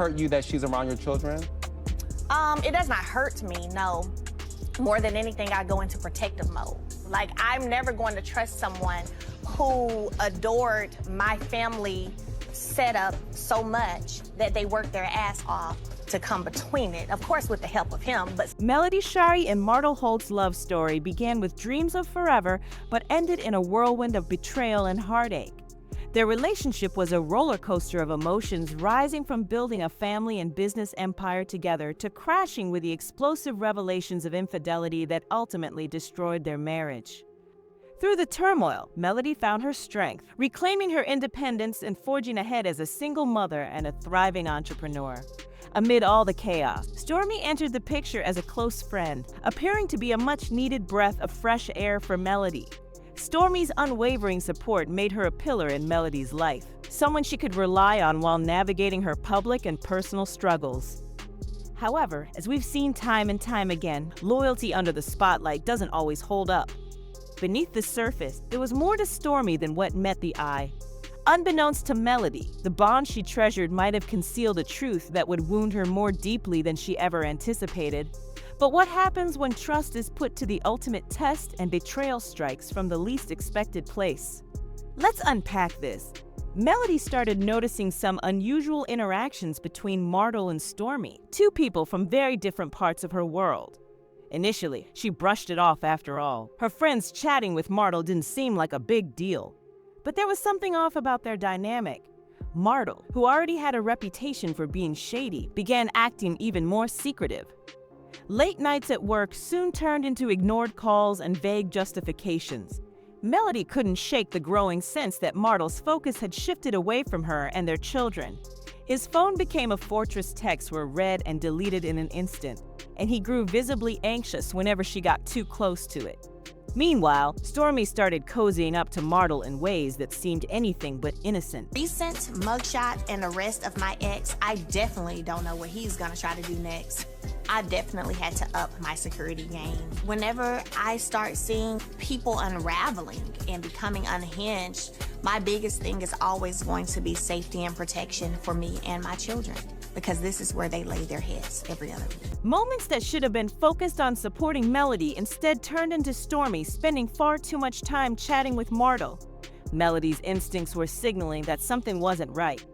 hurt you that she's around your children? It does not hurt me, no. More than anything, I go into protective mode. Like, I'm never going to trust someone who adored my family setup so much that they worked their ass off to come between it, of course with the help of him, but... Melody, Shari, and Martell Holt's love story began with dreams of forever, but ended in a whirlwind of betrayal and heartache. Their relationship was a roller coaster of emotions, rising from building a family and business empire together to crashing with the explosive revelations of infidelity that ultimately destroyed their marriage. Through the turmoil, Melody found her strength, reclaiming her independence and forging ahead as a single mother and a thriving entrepreneur. Amid all the chaos, Stormy entered the picture as a close friend, appearing to be a much-needed breath of fresh air for Melody. Stormy's unwavering support made her a pillar in Melody's life, someone she could rely on while navigating her public and personal struggles. However, as we've seen time and time again, loyalty under the spotlight doesn't always hold up. Beneath the surface, there was more to Stormy than what met the eye. Unbeknownst to Melody, the bond she treasured might have concealed a truth that would wound her more deeply than she ever anticipated. But what happens when trust is put to the ultimate test and betrayal strikes from the least expected place? Let's unpack this. Melody started noticing some unusual interactions between Martell and Stormy, two people from very different parts of her world. Initially, she brushed it off after all. Her friends chatting with Martell didn't seem like a big deal. But there was something off about their dynamic. Martell, who already had a reputation for being shady, began acting even more secretive. Late nights at work soon turned into ignored calls and vague justifications. Melody couldn't shake the growing sense that Martell's focus had shifted away from her and their children. His phone became a fortress. Texts were read and deleted in an instant, and he grew visibly anxious whenever she got too close to it. Meanwhile, Stormy started cozying up to Martell in ways that seemed anything but innocent. Recent mugshot and arrest of my ex, I definitely don't know what he's gonna try to do next. I definitely had to up my security game. Whenever I start seeing people unraveling and becoming unhinged, my biggest thing is always going to be safety and protection for me and my children, because this is where they lay their heads every other week. Moments that should have been focused on supporting Melody instead turned into Stormy spending far too much time chatting with Martell. Melody's instincts were signaling that something wasn't right.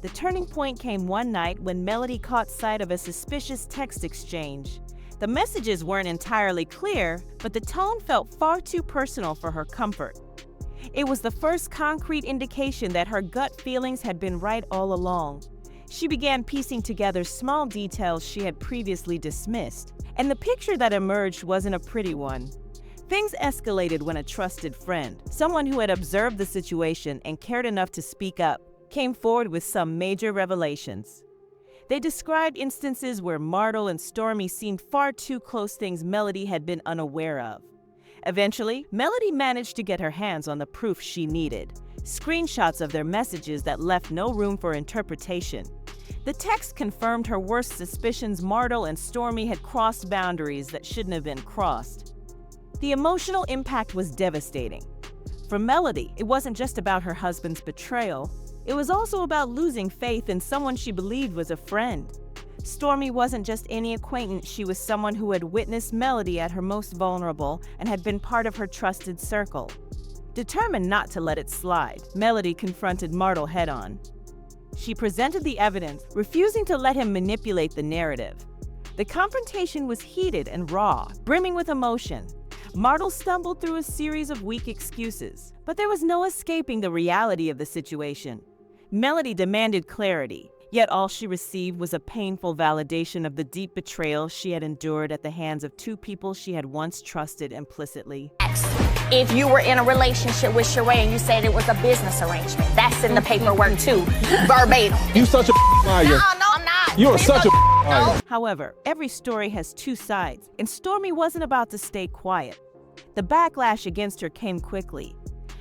The turning point came one night when Melody caught sight of a suspicious text exchange. The messages weren't entirely clear, but the tone felt far too personal for her comfort. It was the first concrete indication that her gut feelings had been right all along. She began piecing together small details she had previously dismissed, and the picture that emerged wasn't a pretty one. Things escalated when a trusted friend, someone who had observed the situation and cared enough to speak up, came forward with some major revelations. They described instances where Martell and Stormy seemed far too close, things Melody had been unaware of. Eventually, Melody managed to get her hands on the proof she needed, screenshots of their messages that left no room for interpretation. The text confirmed her worst suspicions. Martell and Stormy had crossed boundaries that shouldn't have been crossed. The emotional impact was devastating. For Melody, it wasn't just about her husband's betrayal. It was also about losing faith in someone she believed was a friend. Stormy wasn't just any acquaintance, she was someone who had witnessed Melody at her most vulnerable and had been part of her trusted circle. Determined not to let it slide, Melody confronted Martell head-on. She presented the evidence, refusing to let him manipulate the narrative. The confrontation was heated and raw, brimming with emotion. Martell stumbled through a series of weak excuses, but there was no escaping the reality of the situation. Melody demanded clarity, yet all she received was a painful validation of the deep betrayal she had endured at the hands of two people she had once trusted implicitly. If you were in a relationship with Shari and you said it was a business arrangement, that's in the paperwork too, verbatim. You such a liar. No, I'm not. You are such a liar. However, every story has two sides, and Stormy wasn't about to stay quiet. The backlash against her came quickly.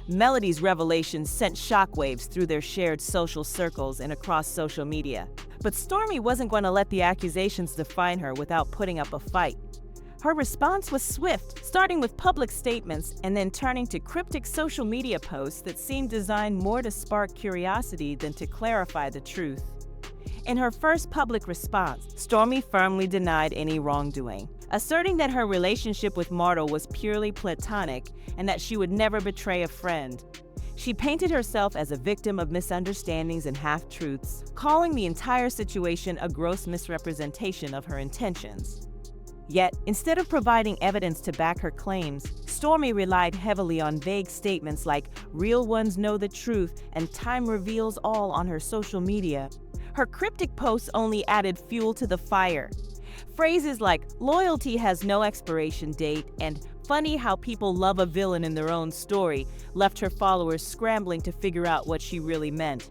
Melody's revelations sent shockwaves through their shared social circles and across social media. But Stormy wasn't going to let the accusations define her without putting up a fight. Her response was swift, starting with public statements and then turning to cryptic social media posts that seemed designed more to spark curiosity than to clarify the truth. In her first public response, Stormy firmly denied any wrongdoing, asserting that her relationship with Martell was purely platonic and that she would never betray a friend. She painted herself as a victim of misunderstandings and half-truths, calling the entire situation a gross misrepresentation of her intentions. Yet, instead of providing evidence to back her claims, Stormy relied heavily on vague statements like "real ones know the truth" and "time reveals all" on her social media. Her cryptic posts only added fuel to the fire. Phrases like "loyalty has no expiration date" and "funny how people love a villain in their own story" left her followers scrambling to figure out what she really meant.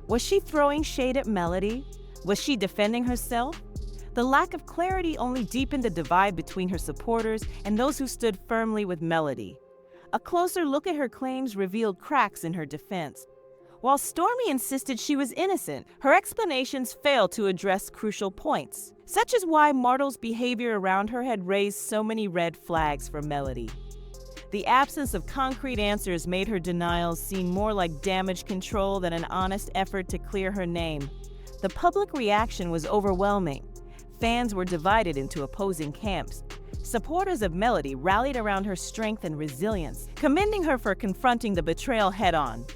Was she throwing shade at Melody? Was she defending herself? The lack of clarity only deepened the divide between her supporters and those who stood firmly with Melody. A closer look at her claims revealed cracks in her defense. While Stormy insisted she was innocent, her explanations failed to address crucial points, such as why Martell's behavior around her had raised so many red flags for Melody. The absence of concrete answers made her denials seem more like damage control than an honest effort to clear her name. The public reaction was overwhelming. Fans were divided into opposing camps. Supporters of Melody rallied around her strength and resilience, commending her for confronting the betrayal head-on.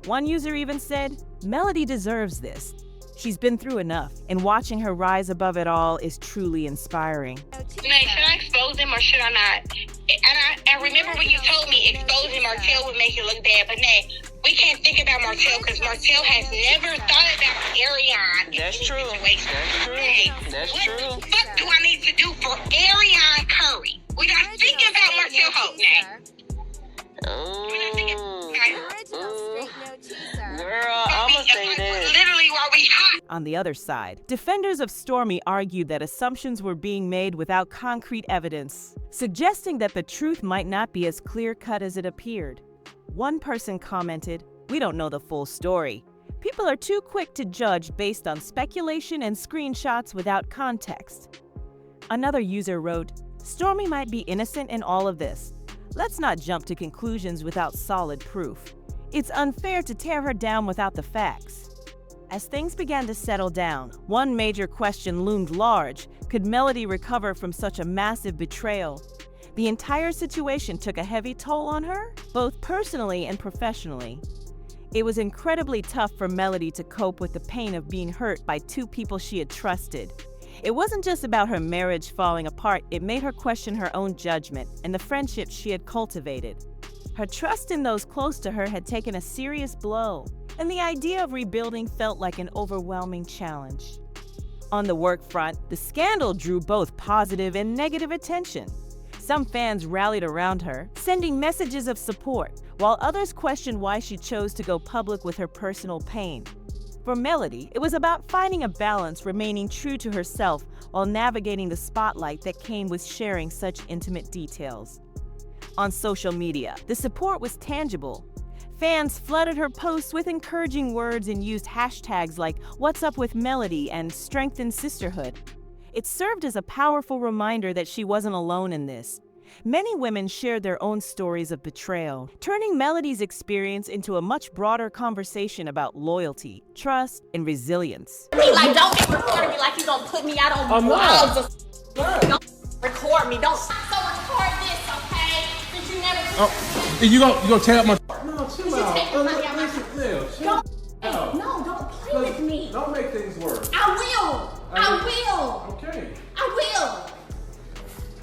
One user even said, "Melody deserves this. She's been through enough, and watching her rise above it all is truly inspiring." Nay, should I expose him or should I not? I remember when you told me exposing Martell would make it look bad, but Nay, we can't think about Martell because Martell has never thought about Ariane. That's true. Situation. That's true. Nay, That's what true. the fuck do I need to do for Ariane Curry? We're not thinking about Martell Hope, Nay. We're not thinking Girl, I'ma say this. Literally while we hot. On the other side, defenders of Stormy argued that assumptions were being made without concrete evidence, suggesting that the truth might not be as clear-cut as it appeared. One person commented, "We don't know the full story. People are too quick to judge based on speculation and screenshots without context." Another user wrote, "Stormy might be innocent in all of this. Let's not jump to conclusions without solid proof. It's unfair to tear her down without the facts." As things began to settle down, one major question loomed large: could Melody recover from such a massive betrayal? The entire situation took a heavy toll on her, both personally and professionally. It was incredibly tough for Melody to cope with the pain of being hurt by two people she had trusted. It wasn't just about her marriage falling apart, it made her question her own judgment and the friendships she had cultivated. Her trust in those close to her had taken a serious blow, and the idea of rebuilding felt like an overwhelming challenge. On the work front, the scandal drew both positive and negative attention. Some fans rallied around her, sending messages of support, while others questioned why she chose to go public with her personal pain. For Melody, it was about finding a balance, remaining true to herself while navigating the spotlight that came with sharing such intimate details. On social media, the support was tangible. Fans flooded her posts with encouraging words and used hashtags like "What's up with Melody" and "Strengthen Sisterhood." It served as a powerful reminder that she wasn't alone in this. Many women shared their own stories of betrayal, turning Melody's experience into a much broader conversation about loyalty, trust, and resilience. Like, don't be recording me like you gonna put me out on blogs. Don't record me. Don't. So record this, okay? Since you never. Oh, you gonna tear up my? No, chill You out. take the money out my Listen, Lil, chill Don't. out. No, don't play with me. Don't make things worse. I will. I will. Okay. I will.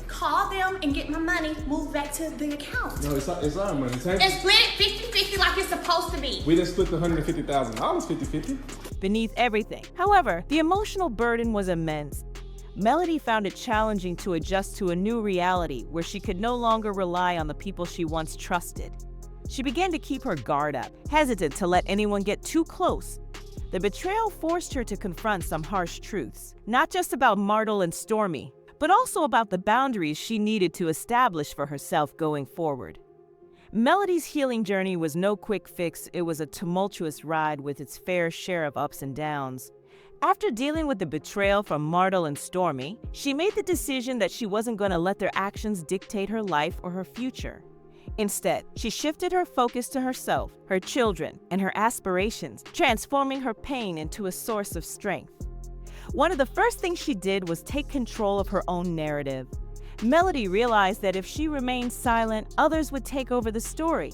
Call them and get my money moved back to the account. No, it's our money. And split it 50-50 like it's supposed to be. We just split the $150,000 50-50. Beneath everything, however, the emotional burden was immense. Melody found it challenging to adjust to a new reality where she could no longer rely on the people she once trusted. She began to keep her guard up, hesitant to let anyone get too close. The betrayal forced her to confront some harsh truths, not just about Martell and Stormy, but also about the boundaries she needed to establish for herself going forward. Melody's healing journey was no quick fix. It was a tumultuous ride with its fair share of ups and downs. After dealing with the betrayal from Martell and Stormy, she made the decision that she wasn't going to let their actions dictate her life or her future. Instead, she shifted her focus to herself, her children, and her aspirations, transforming her pain into a source of strength. One of the first things she did was take control of her own narrative. Melody realized that if she remained silent, others would take over the story.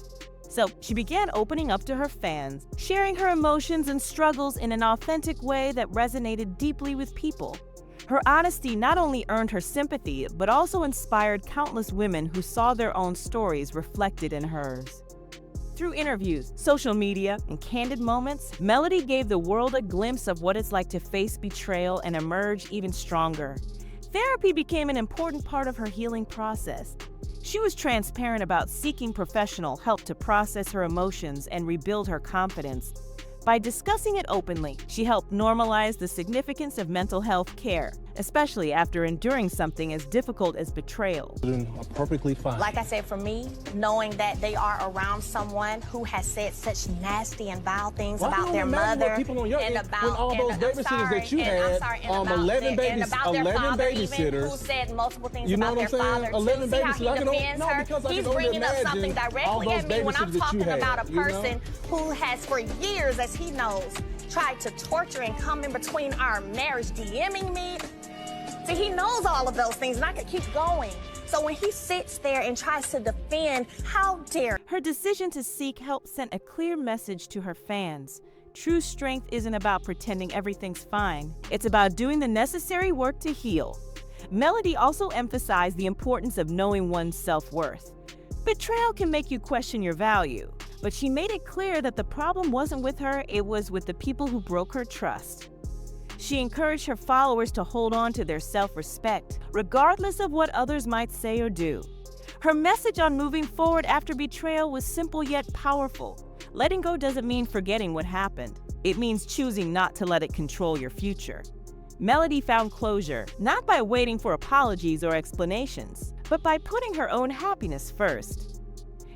So she began opening up to her fans, sharing her emotions and struggles in an authentic way that resonated deeply with people. Her honesty not only earned her sympathy, but also inspired countless women who saw their own stories reflected in hers. Through interviews, social media, and candid moments, Melody gave the world a glimpse of what it's like to face betrayal and emerge even stronger. Therapy became an important part of her healing process. She was transparent about seeking professional help to process her emotions and rebuild her confidence. By discussing it openly, she helped normalize the significance of mental health care, especially after enduring something as difficult as betrayal. Are perfectly fine. Like I said, for me, knowing that they are around someone who has said such nasty and vile things about their mother and about when all those babysitters that you had, 11 babysitters who said multiple things you know about what their I'm saying? father. 11 See how he babysitters. defends her? Because I He's can only bringing up imagine something all directly those at me when I'm babysitters that talking you had, about a you know? person who has for years, as he knows, tried to torture and come in between our marriage, DMing me. See, he knows all of those things, and I could keep going. So when he sits there and tries to defend, how dare. Her decision to seek help sent a clear message to her fans. True strength isn't about pretending everything's fine. It's about doing the necessary work to heal. Melody also emphasized the importance of knowing one's self-worth. Betrayal can make you question your value, but she made it clear that the problem wasn't with her, it was with the people who broke her trust. She encouraged her followers to hold on to their self-respect, regardless of what others might say or do. Her message on moving forward after betrayal was simple yet powerful. Letting go doesn't mean forgetting what happened. It means choosing not to let it control your future. Melody found closure, not by waiting for apologies or explanations, but by putting her own happiness first.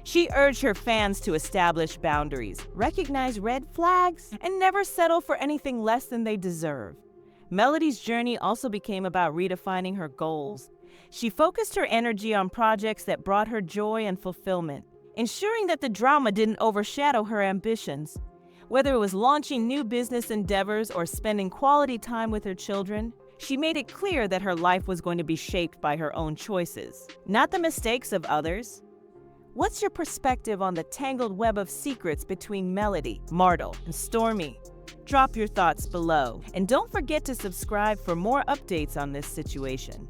She urged her fans to establish boundaries, recognize red flags, and never settle for anything less than they deserve. Melody's journey also became about redefining her goals. She focused her energy on projects that brought her joy and fulfillment, ensuring that the drama didn't overshadow her ambitions. Whether it was launching new business endeavors or spending quality time with her children, she made it clear that her life was going to be shaped by her own choices, not the mistakes of others. What's your perspective on the tangled web of secrets between Melody, Martell, and Stormy? Drop your thoughts below, and don't forget to subscribe for more updates on this situation.